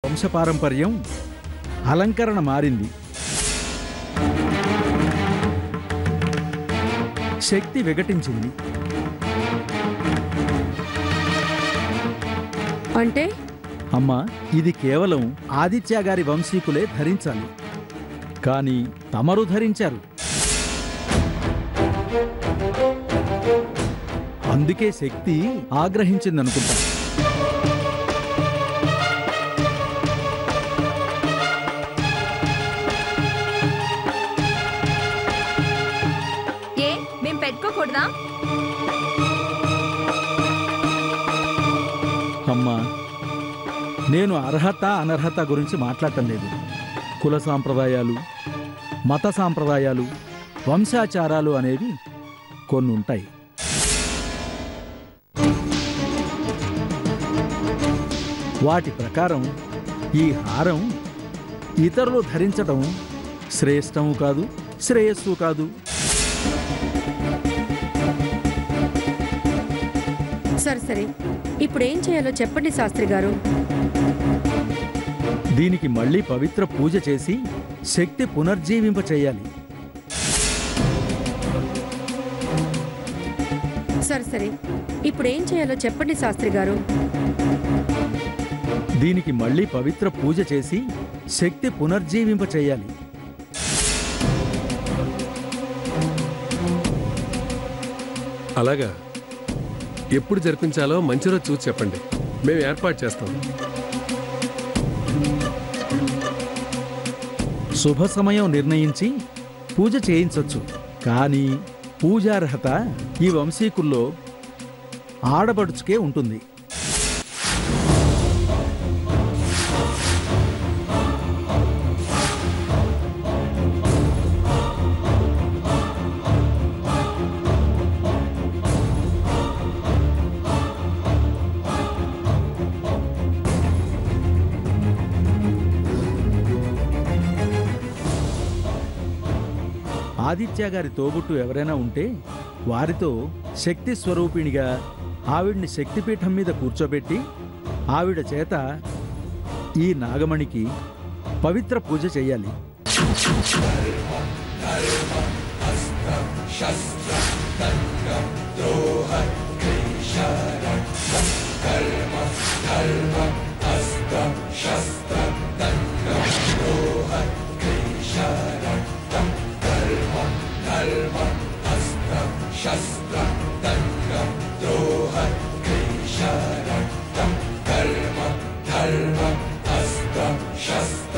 వంశపారంపర్యం అలంకరణ మారింది. శక్తి విఘటించింది. అంటే అమ్మా, ఇది కేవలం ఆదిత్య గారి వంశీకులే ధరించాలి. కానీ తమరు ధరించారు. అందుకే శక్తి ఆగ్రహించిందనుకుంటా. పెట్టుకోకూడదా? అమ్మా, నేను అర్హత అనర్హత గురించి మాట్లాడటం లేదు. కుల సాంప్రదాయాలు, మత సాంప్రదాయాలు, వంశాచారాలు అనేవి కొన్ని ఉంటాయి. వాటి ప్రకారం ఈ హారం ఇతరులు ధరించటం శ్రేష్టము కాదు, శ్రేయస్సు కాదు. సరే సరే, ఇప్పుడేం చేయాలో చెప్పండి శాస్త్రి గారు. దీనికి మళ్ళీ పవిత్ర పూజ చేసి శక్తి పునర్జీవింప చేయాలి. సరే సరే, ఇప్పుడేం చేయాలో చెప్పండి శాస్త్రి గారు. దీనికి మళ్ళీ పవిత్ర పూజ చేసి శక్తి పునర్జీవింప చేయాలి. అలాగా, ఎప్పుడు జరిపించాలో మంచి రోజు చూసి చెప్పండి, మేము ఏర్పాటు చేస్తాం. శుభ సమయం నిర్ణయించి పూజ చేయించవచ్చు. కానీ పూజార్హత ఈ వంశీకుల్లో ఆడపడుచుకే ఉంటుంది. ఆదిత్య గారి తోబుట్టు ఎవరైనా ఉంటే వారితో శక్తి స్వరూపిణిగా ఆవిడ్ని శక్తిపీఠం మీద కూర్చోబెట్టి ఆవిడ చేత ఈ నాగమణికి పవిత్ర పూజ చెయ్యాలి. Shastra, Tantra, Droha, Krisha, Raktam, Karma, Dharma, Astra, Shastra.